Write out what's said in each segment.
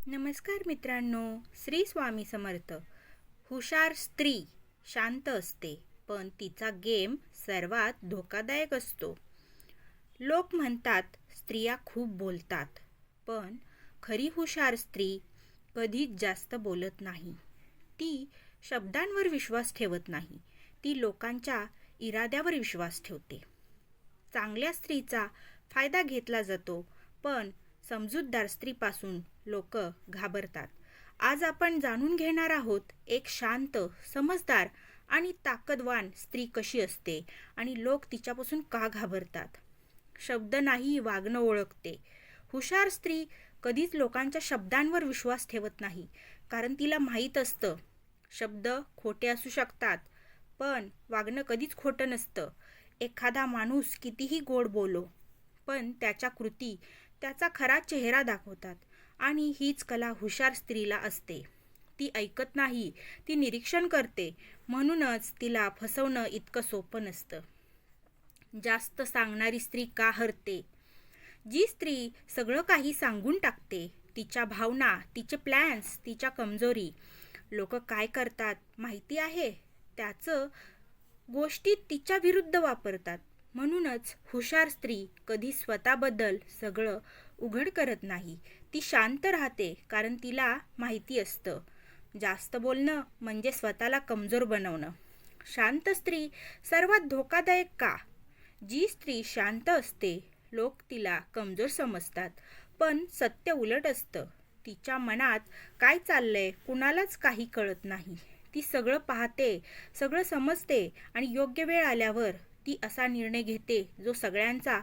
नमस्कार मित्रांनो, श्री स्वामी समर्थ. हुशार स्त्री शांत असते, पण तिचा गेम सर्वात धोकादायक असतो. लोक म्हणतात स्त्रिया खूप बोलतात, पण खरी हुशार स्त्री कधीच जास्त बोलत नाही. ती शब्दांवर विश्वास ठेवत नाही, ती लोकांच्या इराद्यावर विश्वास ठेवते. चांगल्या स्त्रीचा फायदा घेतला जातो, पण समजूतदार स्त्रीपासून लोक घाबरतात. आज आपण जाणून घेणार आहोत एक शांत, समजदार आणि ताकदवान स्त्री कशी असते आणि लोक तिच्यापासून का घाबरतात. शब्द नाही, वागणं ओळखते. हुशार स्त्री कधीच लोकांच्या शब्दांवर विश्वास ठेवत नाही, कारण तिला माहीत असतं शब्द खोटे असू शकतात, पण वागणं कधीच खोटं नसतं. एखादा माणूस कितीही गोड बोलो, पण त्याच्या कृती त्याचा खरा चेहरा दाखवतात. आणि हीच कला हुशार स्त्रीला असते. ती ऐकत नाही, ती निरीक्षण करते. म्हणूनच तिला फसवणं इतकं सोपं नसतं. जास्त सांगणारी स्त्री का हरते? जी स्त्री सगळं काही सांगून टाकते, तिच्या भावना, तिचे प्लॅन्स, तिच्या कमजोरी, लोक काय करतात माहिती आहे, त्याचं गोष्टी तिच्या विरुद्ध वापरतात. म्हणूनच हुशार स्त्री कधी स्वतःबद्दल सगळं उघड करत नाही. ती शांत राहते, कारण तिला माहिती असतं जास्त बोलणं म्हणजे स्वतःला कमजोर बनवणं. शांत स्त्री सर्वात धोकादायक का? जी स्त्री शांत असते, लोक तिला कमजोर समजतात, पण सत्य उलट असतं. तिच्या मनात काय चाललंय कुणालाच काही कळत नाही. ती सगळं पाहते, सगळं समजते आणि योग्य वेळ आल्यावर ती असा निर्णय घेते जो सगळ्यांचा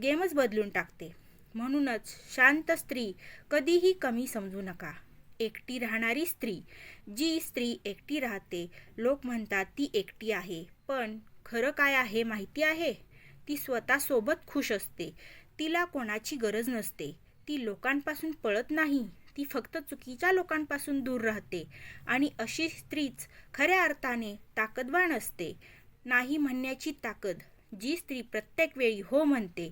गेमच बदलून टाकते. म्हणूनच शांत स्त्री कधीही कमी समजू नका. एकटी राहणारी स्त्री. जी स्त्री एकटी राहते, लोक म्हणतात ती एकटी आहे, पण खरं काय आहे माहिती आहे? ती स्वतःसोबत खुश असते. तिला कोणाची गरज नसते. ती लोकांपासून पळत नाही, ती फक्त चुकीच्या लोकांपासून दूर राहते. आणि अशी स्त्रीच खऱ्या अर्थाने ताकदवान असते. नाही म्हणण्याची ताकद. जी स्त्री प्रत्येक वेळी हो म्हणते,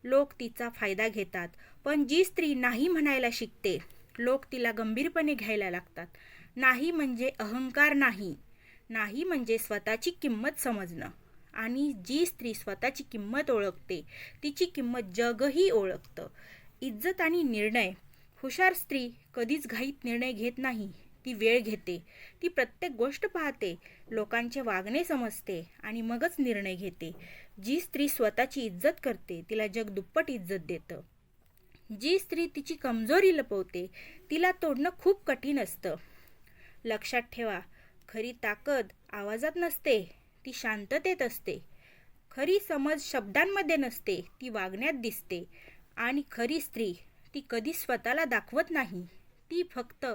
लोक तिचा फायदा घेतात. पण जी स्त्री नाही म्हणायला शिकते, लोक तिला गंभीरपणे घ्यायला लागतात. नाही म्हणजे अहंकार नाही, नाही म्हणजे स्वतःची किंमत समजणं. आणि जी स्त्री स्वतःची किंमत ओळखते, तिची किंमत जगही ओळखतं. इज्जत आणि निर्णय. हुशार स्त्री कधीच घाईत निर्णय घेत नाही. ती वेळ घेते. ती प्रत्येक गोष्ट पाहते, लोकांचे वागणे समजते आणि मगच निर्णय घेते. जी स्त्री स्वतःची इज्जत करते, तिला जग दुप्पट इज्जत देतं. जी स्त्री तिची कमजोरी लपवते, तिला तोडणं खूप कठीण असतं. लक्षात ठेवा, खरी ताकद आवाजात नसते, ती शांततेत असते. खरी समज शब्दांमध्ये नसते, ती वागण्यात दिसते. आणि खरी स्त्री ती कधी स्वतःला दाखवत नाही, ती फक्त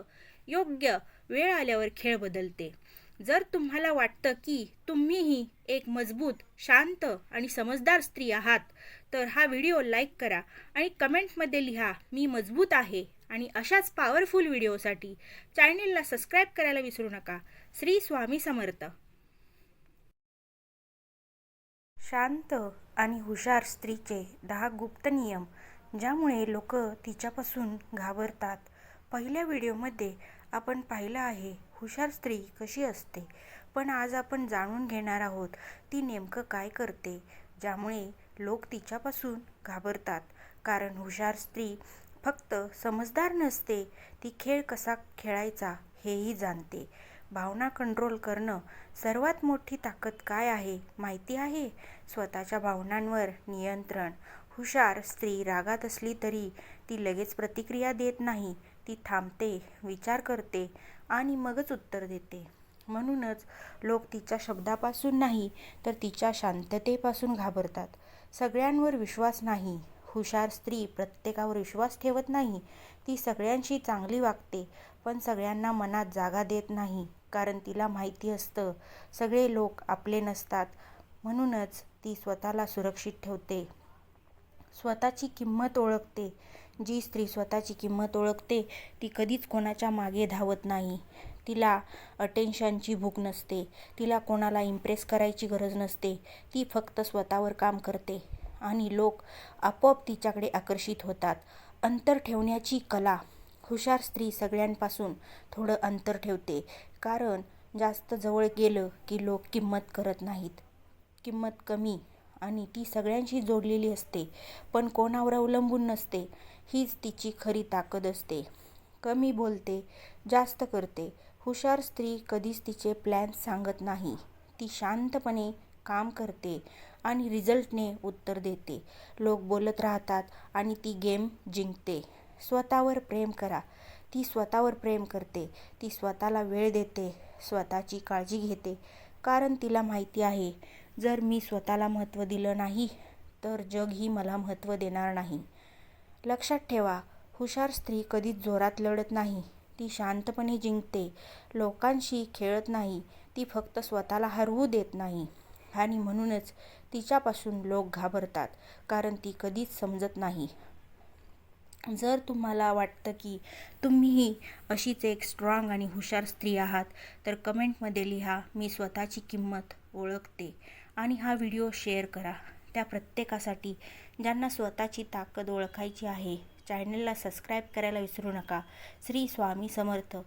योग्य वेळ आल्यावर खेळ बदलते. जर तुम्हाला वाटतं की तुम्हीही एक मजबूत, शांत आणि समजदार स्त्री आहात, तर हा व्हिडिओ लाईक करा आणि कमेंटमध्ये लिहा मी मजबूत आहे. आणि अशाच पॉवरफुल व्हिडिओसाठी चॅनेलला सबस्क्राईब करायला विसरू नका. श्री स्वामी समर्थ. शांत आणि हुशार स्त्रीचे 10 गुप्त नियम ज्यामुळे लोक तिच्यापासून घाबरतात. पहिल्या व्हिडिओमध्ये आपण पाहिलं आहे हुशार स्त्री कशी असते, पण आज आपण जाणून घेणार आहोत ती नेमकं काय करते ज्यामुळे लोक तिच्यापासून घाबरतात. कारण हुशार स्त्री फक्त समजदार नसते, ती खेळ कसा खेळायचा हेही जाणते. भावना कंट्रोल करणं. सर्वात मोठी ताकद काय आहे माहिती आहे? स्वतःच्या भावनांवर नियंत्रण. हुशार स्त्री रागात असली तरी ती लगेच प्रतिक्रिया देत नाही. ती थांबते, विचार करते आणि मगच उत्तर देते. म्हणूनच लोक तिच्या शब्दापासून नाही, तर तिच्या शांततेपासून घाबरतात. सगळ्यांवर विश्वास नाही. हुशार स्त्री प्रत्येकावर विश्वास ठेवत नाही. ती सगळ्यांशी चांगली वागते, पण सगळ्यांना मनात जागा देत नाही. कारण तिला माहिती असतं सगळे लोक आपले नसतात. म्हणूनच ती स्वतःला सुरक्षित ठेवते. स्वतःची किंमत ओळखते. जी स्त्री स्वतःची किंमत ओळखते, ती कधीच कोणाच्या मागे धावत नाही. तिला अटेन्शनची भूक नसते. तिला कोणाला इम्प्रेस करायची गरज नसते. ती फक्त स्वतःवर काम करते आणि लोक आपोआप तिच्याकडे आकर्षित होतात. अंतर ठेवण्याची कला. हुशार स्त्री सगळ्यांपासून थोडं अंतर ठेवते, कारण जास्त जवळ गेलं की लोक किंमत करत नाहीत. किंमत कमी आणि ती सगळ्यांशी जोडलेली असते, पण कोणावर अवलंबून नसते. हीच तिची खरी ताकद असते. कमी बोलते, जास्त करते. हुशार स्त्री कधीच तिचे प्लॅन्स सांगत नाही. ती शांतपणे काम करते आणि रिझल्टने उत्तर देते. लोक बोलत राहतात आणि ती गेम जिंकते. स्वतःवर प्रेम करा. ती स्वतःवर प्रेम करते. ती स्वतःला वेळ देते, स्वतःची काळजी घेते, कारण तिला माहिती आहे, जर मी स्वतःला महत्त्व दिलं नाही तर जगही मला महत्त्व देणार नाही. लक्षात ठेवा, हुशार स्त्री कधीच जोरात लढत नाही. ती शांतपणे जिंकते. लोकांशी खेळत नाही. ती फक्त स्वतःला हरवू देत नाही. आणि म्हणूनच तिच्यापासून लोक घाबरतात, कारण ती कधीच समजत नाही. जर तुम्हाला वाटतं की तुम्हीही अशीच एक स्ट्रॉंग आणि हुशार स्त्री आहात, तर कमेंटमध्ये लिहा, मी स्वतःची किंमत ओळखते. आणि हा व्हिडिओ शेअर करा त्या प्रत्येकासाठी ज्यांना स्वतःची ताकद ओळखायची आहे. चॅनलला सबस्क्राईब करायला विसरू नका. श्री स्वामी समर्थ.